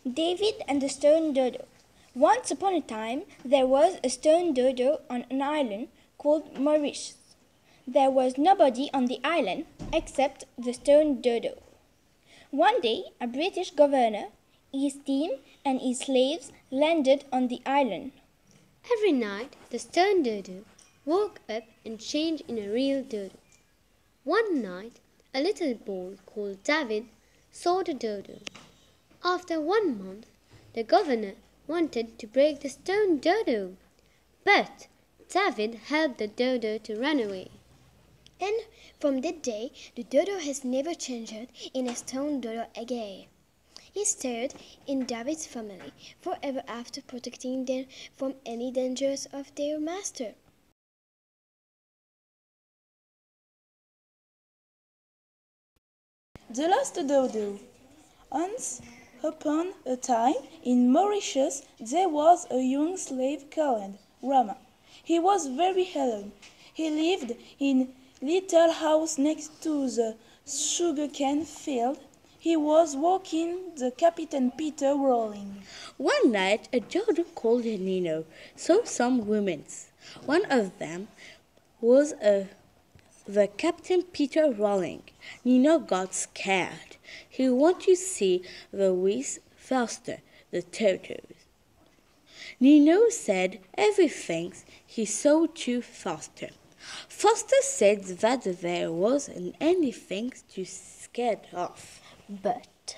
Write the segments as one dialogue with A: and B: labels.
A: David and the Stone Dodo. Once upon a time, there was a stone dodo on an island called Mauritius. There was nobody on the island except the stone dodo. One day, a British governor, his team, and his slaves landed on the island.
B: Every night, the stone dodo woke up and changed in a real dodo. One night, a little boy called David saw the dodo. After 1 month, the governor wanted to break the stone dodo, but David helped the dodo to run away.
C: And from that day, the dodo has never changed in a stone dodo again. He stayed in David's family forever after, protecting them from any dangers of their master.
D: The Lost Dodo. Once upon a time, in Mauritius, there was a young slave called Rama. He was very alone. He lived in a little house next to the sugarcane field. He was walking the Captain Peter rolling.
E: One night, a dodo called Nino saw some women. One of them was the Captain Peter rolling. Nino got scared. He wanted to see the whiz faster, the turtles. Nino said everything he saw too faster. Faster said that there wasn't anything to scared of.
B: But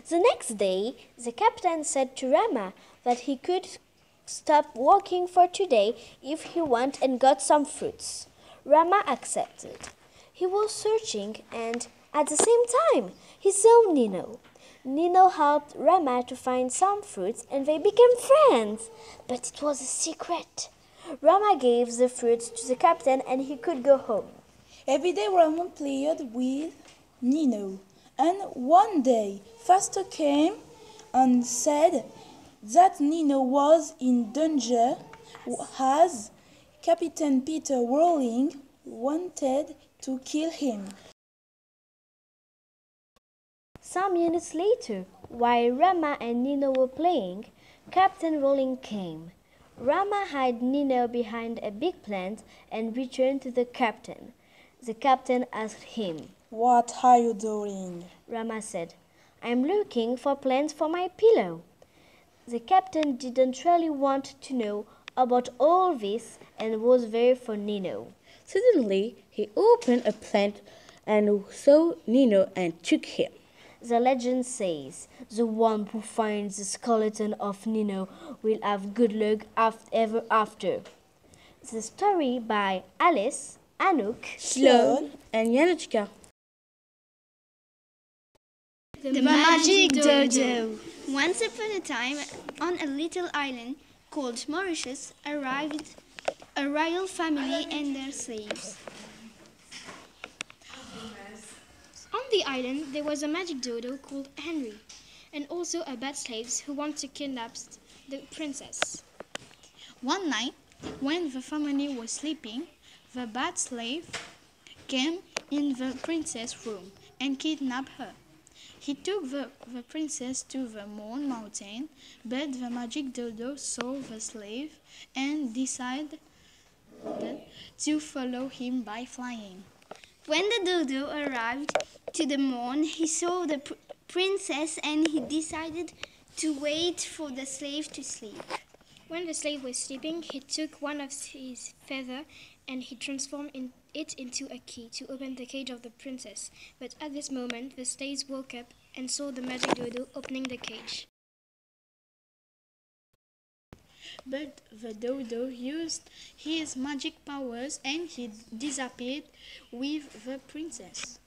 B: the next day, the captain said to Rama that he could stop walking for today if he went and got some fruits. Rama accepted. He was searching and, at the same time, he saw Nino. Nino helped Rama to find some fruits and they became friends. But it was a secret. Rama gave the fruits to the captain and he could go home.
D: Every day Rama played with Nino. And one day, Faster came and said that Nino was in danger as Captain Peter Rolling wanted to kill him.
B: Some minutes later, while Rama and Nino were playing, Captain Rolling came. Rama hid Nino behind a big plant and returned to the captain. The captain asked him,
D: "What are you doing?"
B: Rama said, "I'm looking for plants for my pillow." The captain didn't really want to know about all this and was there for Nino.
E: Suddenly, he opened a plant and saw Nino and took him.
B: The legend says, the one who finds the skeleton of Nino will have good luck ever after. The story by Alice, Anouk,
E: Sloan, and Yanuchka.
F: The Mahadji Dojo. Once upon a time, on a little island called Mauritius, arrived a royal family and their slaves. On the island, there was a magic dodo called Henry, and also a bad slave who wanted to kidnap the princess. One night, when the family was sleeping, the bad slave came in the princess' room and kidnapped her. He took the princess to the mountain, but the magic dodo saw the slave and decided to follow him by flying. When the dodo arrived to the moon, he saw the princess and he decided to wait for the slave to sleep. When the slave was sleeping, he took one of his feathers and he transformed it into a key to open the cage of the princess. But at this moment, the slaves woke up and saw the magic dodo opening the cage. But the dodo used his magic powers and he disappeared with the princess.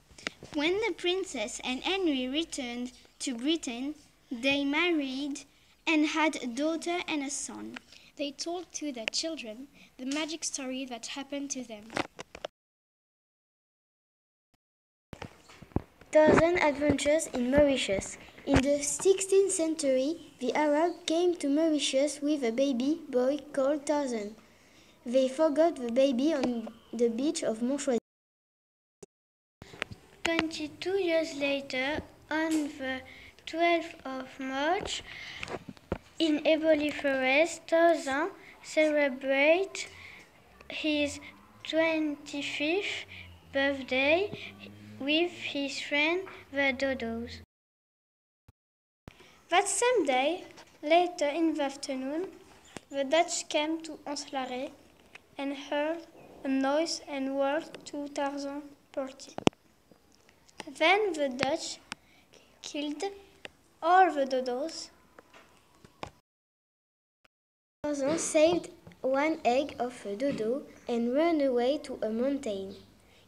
F: When the princess and Henry returned to Britain, they married and had a daughter and a son. They told to their children the magic story that happened to them.
C: Tarzan adventures in Mauritius. In the 16th century, the Arabs came to Mauritius with a baby boy called Tarzan. They forgot the baby on the beach of Montchoisy.
G: 22 years later, on the
C: 12th of March, in Eboli Forest, Tarzan celebrates his 25th birthday with his friend the dodos.
F: That same day, later in the afternoon, the Dutch came to Anselare and heard a noise and word to Tarzan party. Then the Dutch killed all the dodos.
C: Tarzan saved one egg of a dodo and ran away to a mountain.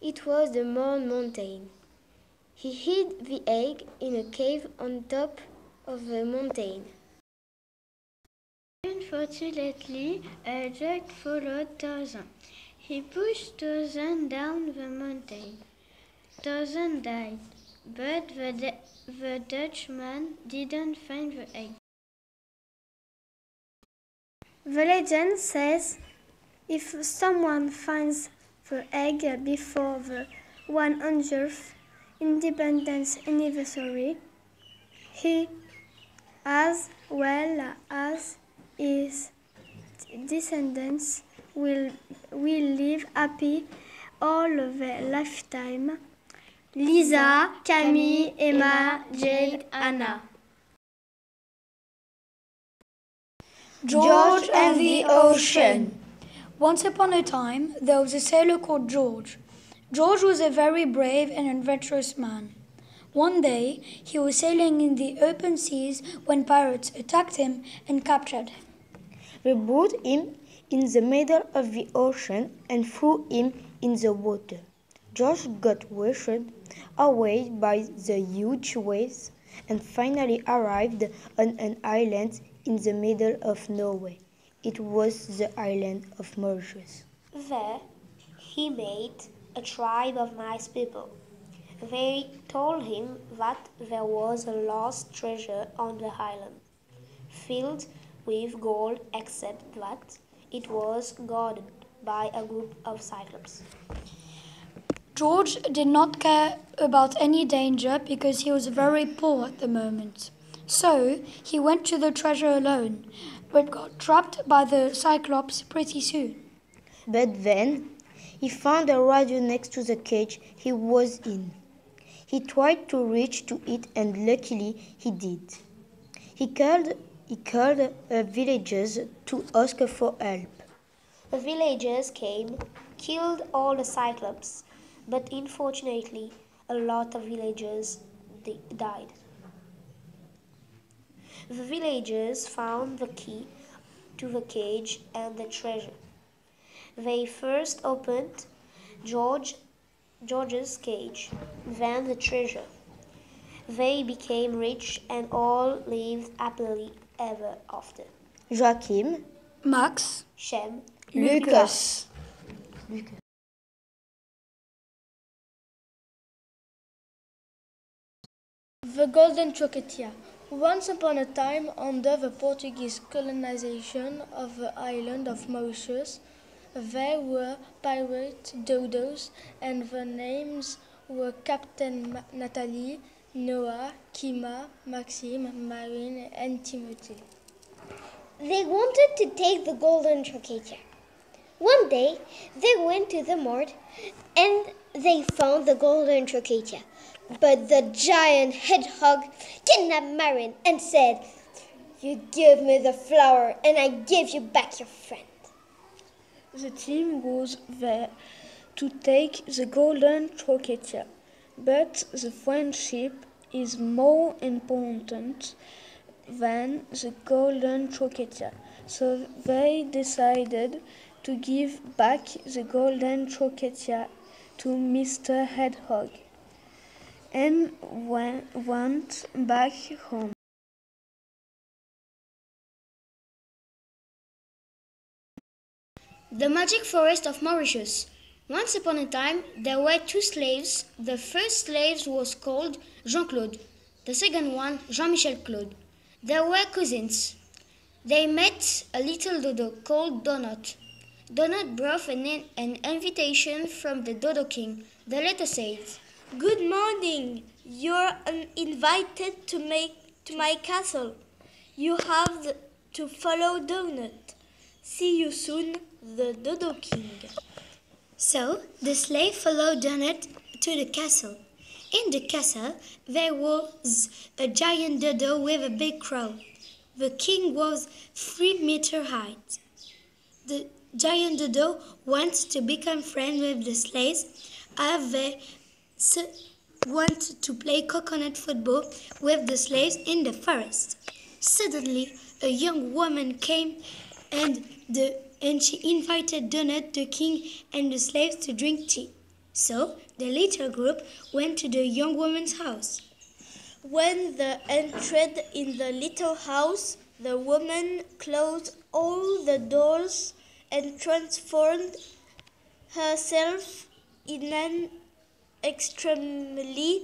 C: It was the Morn Mountain. He hid the egg in a cave on top of the mountain. Unfortunately, a dog followed Tarzan. He pushed Tarzan down the mountain. Tarzan died, but the Dutchman didn't find the egg.
F: The legend says if someone finds the egg before the 100th independence anniversary, he, as well as his descendants, will live happy all their lifetime. Lisa, Camille, Emma, Jade, Anna.
G: George and the Ocean. Once upon a time, there was a sailor called George. George was a very brave and adventurous man. One day, he was sailing in the open seas when pirates attacked him and captured him.
H: They brought him in the middle of the ocean and threw him in the water. George got washed away by the huge waves and finally arrived on an island in the middle of nowhere. It was the island of Mauritius.
B: There, he met a tribe of nice people. They told him that there was a lost treasure on the island, filled with gold, except that it was guarded by a group of cyclops.
G: George did not care about any danger because he was very poor at the moment. So he went to the treasure alone, but got trapped by the cyclops pretty soon.
H: But then he found a radio next to the cage he was in. He tried to reach to it and luckily he did. He called villagers to ask for help.
B: The villagers came, killed all the cyclops, but unfortunately a lot of villagers died. The villagers found the key to the cage and the treasure. They first opened George's cage, then the treasure. They became rich and all lived happily ever after.
H: Joachim,
G: Max,
B: Shem,
G: Lucas.
F: The Golden Crota. Once upon a time, under the Portuguese colonization of the island of Mauritius, there were pirate dodos, and the names were Captain Nathalie, Noah, Kima, Maxime, Marine, and Timothy.
C: They wanted to take the Golden Crota. One day, they went to the mart and they found the Golden Crota. But the giant hedgehog kidnapped Marine and said, "You give me the flower and I give you back your friend."
D: The team was there to take the Golden Crota, but the friendship is more important than the Golden Crota, so they decided to give back the Golden Crota to Mr. Hedgehog and went back home.
F: The Magic Forest of Mauritius. Once upon a time, there were two slaves. The first slave was called Jean-Claude, the second one Jean-Michel Claude. They were cousins. They met a little dodo called Donut. Donut brought an invitation from the Dodo King. The letter says,
I: "Good morning. You're invited to
B: to my castle. You have to follow Donut. See you soon, the Dodo King.
I: So the slave followed Donut to the castle. In the castle there was a giant dodo with a big crown. The king was 3 meters high. The giant dodo wants to become friends with the slaves as they want to play coconut football with the slaves in the forest. Suddenly, a young woman came and she invited Donut, the king, and the slaves to drink tea. So, the little group went to the young woman's house.
B: When they entered in the little house, the woman closed all the doors and transformed herself in an extremely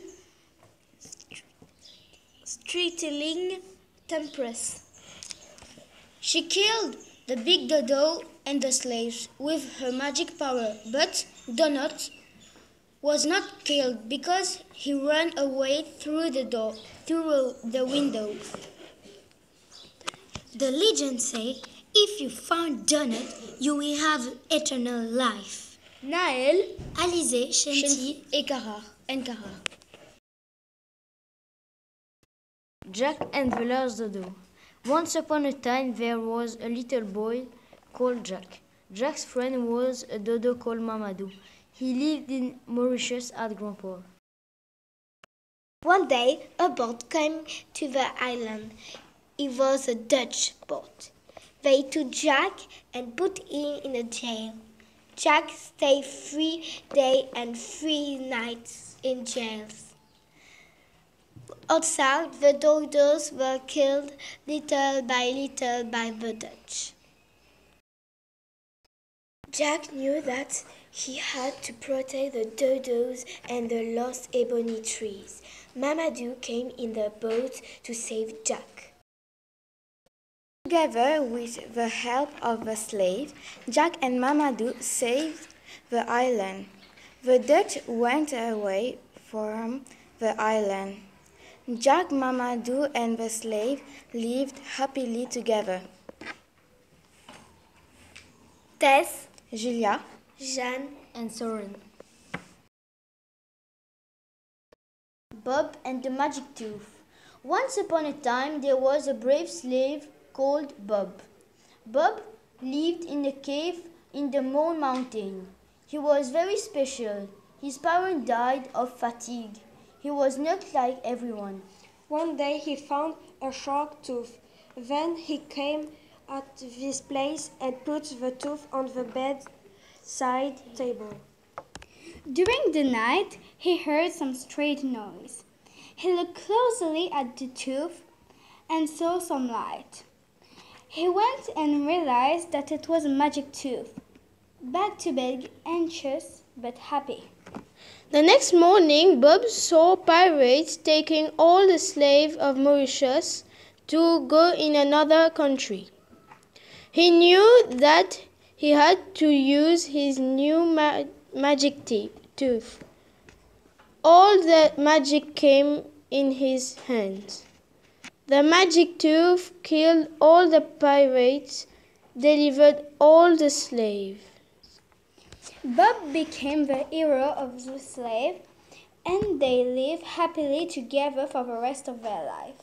B: startling temptress.
I: She killed the big dodo and the slaves with her magic power, but Donut was not killed because he ran away through the window. The legend says, if you find Donut, you will have eternal life.
B: Naël,
I: Alizé, Shenti
B: et Cara.
H: Jack and the Last Dodo. Once upon a time there was a little boy called Jack. Jack's friend was a dodo called Mamadou. He lived in Mauritius at Grandport.
C: One day, a boat came to the island. It was a Dutch boat. They took Jack and put him in a jail. Jack stayed 3 days and 3 nights in jail. Outside, the dodos were killed little by the Dutch. Jack knew that he had to protect the dodos and the lost ebony trees. Mamadou came in the boat to save Jack.
A: Together with the help of the slave, Jack and Mamadou saved the island. The Dutch went away from the island. Jack, Mamadou, and the slave lived happily together.
C: Tess,
A: Julia,
C: Jeanne,
H: And Soren.
B: Bob and the Magic Tooth. Once upon a time there was a brave slave called Bob. Bob lived in a cave in the Moon Mountain. He was very special. His parents died of fatigue. He was not like everyone.
J: One day he found a shark tooth. Then he came at this place and put the tooth on the bedside table.
F: During the night, he heard some strange noise. He looked closely at the tooth and saw some light. He went and realized that it was a magic tooth. Back to bed, anxious but happy.
J: The next morning, Bob saw pirates taking all the slaves of Mauritius to go in another country. He knew that he had to use his new magic tooth. All the magic came in his hands. The magic tooth killed all the pirates, delivered all the slaves.
F: Bob became the hero of the slave, and they lived happily together for the rest of their life.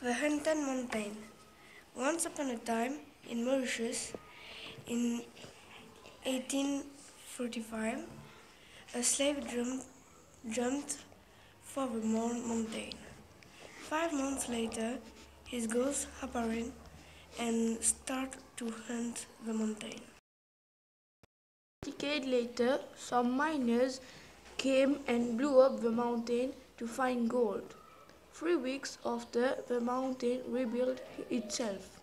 K: The Huntin Mountain. Once upon a time, in Mauritius, in 1845, a slave jumped for the mountain. 5 months later, his ghost appeared and started to hunt the mountain.
L: A decade later, some miners came and blew up the mountain to find gold. 3 weeks after, the mountain rebuilt itself.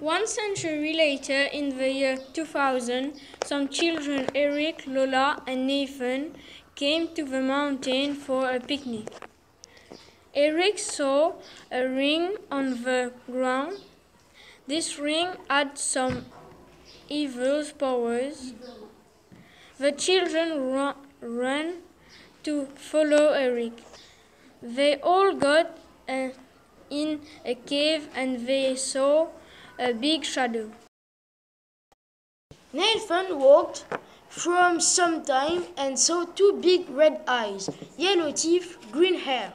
F: 1 century later, in the year 2000, some children, Eric, Lola, and Nathan, came to the mountain for a picnic. Eric saw a ring on the ground. This ring had some evil powers.
J: The children ran to follow Eric. They all got in a cave and they saw a big shadow.
L: Nathan walked for some time and saw two big red eyes, yellow teeth, green hair.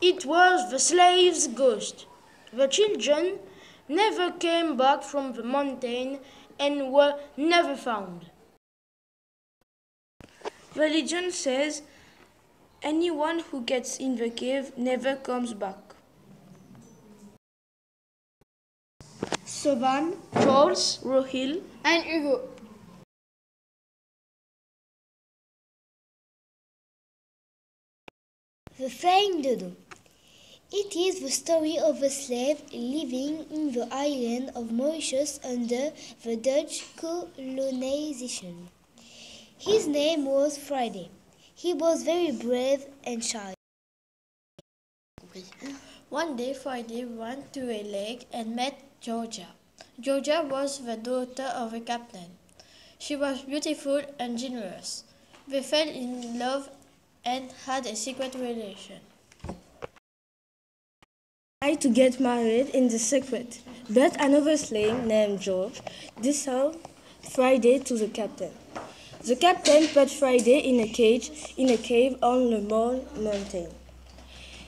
L: It was the slave's ghost. The children never came back from the mountain and were never found. The legend says anyone who gets in the cave never comes back.
J: Sovan,
L: Charles, Rohil,
J: and Hugo.
C: The Flying Dodo. It is the story of a slave living in the island of Mauritius under the Dutch colonization. His name was Friday. He was very brave and shy.
M: One day Friday went to a lake and met Georgia. Georgia was the daughter of a captain. She was beautiful and generous. They fell in love and had a secret relation.
K: Tried to get married in the secret, but another slave named George sold Friday to the captain. The captain put Friday in a cave on the mountain.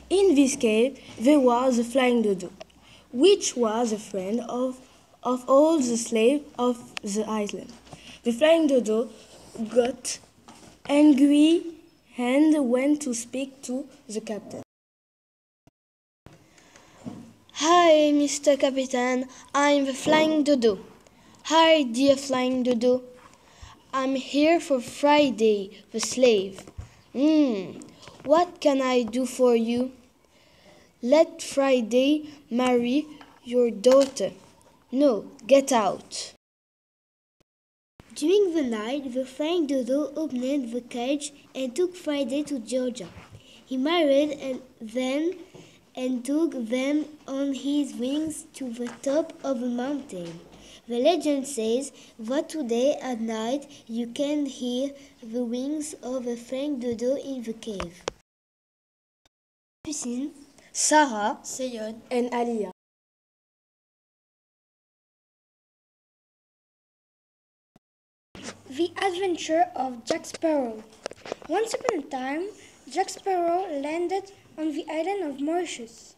K: In this cave there was a flying dodo, which was a friend of all the slaves of the island. The flying dodo got angry and went to speak to the captain.
J: Hi, Mr. Captain, I'm the Flying Dodo. Hi, dear Flying Dodo. I'm here for Friday, the slave. What can I do for you? Let Friday marry your daughter. No, get out.
C: During the night, the Flying Dodo opened the cage and took Friday to Georgia. He married them and took them on his wings to the top of a mountain. The legend says that today at night you can hear the wings of a Flying Dodo in the cave.
K: Piscine, Sarah,
M: Seyon,
K: and Alia.
A: The Adventure of Jack Sparrow. Once upon a time, Jack Sparrow landed on the island of Mauritius.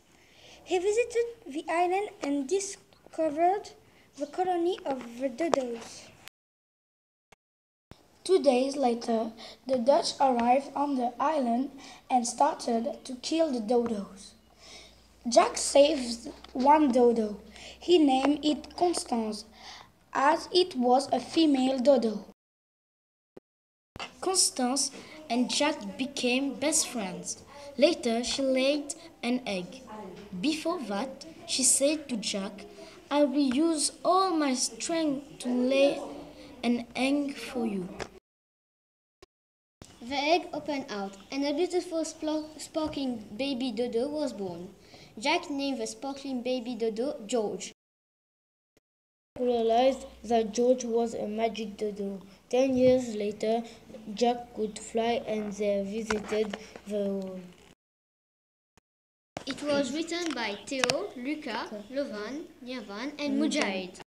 A: He visited the island and discovered the colony of the dodos.
G: 2 days later, the Dutch arrived on the island and started to kill the dodos. Jack saved one dodo. He named it Constance, as it was a female dodo.
M: Constance and Jack became best friends. Later, she laid an egg. Before that, she said to Jack, I will use all my strength to lay an egg for you.
C: The egg opened out, and a beautiful sparkling baby dodo was born. Jack named the sparkling baby dodo George.
H: Realized that George was a magic dodo. 10 years later, Jack could fly and they visited the world.
C: It was written by Theo, Luca, Lovan, Nirvan, and Mujahid.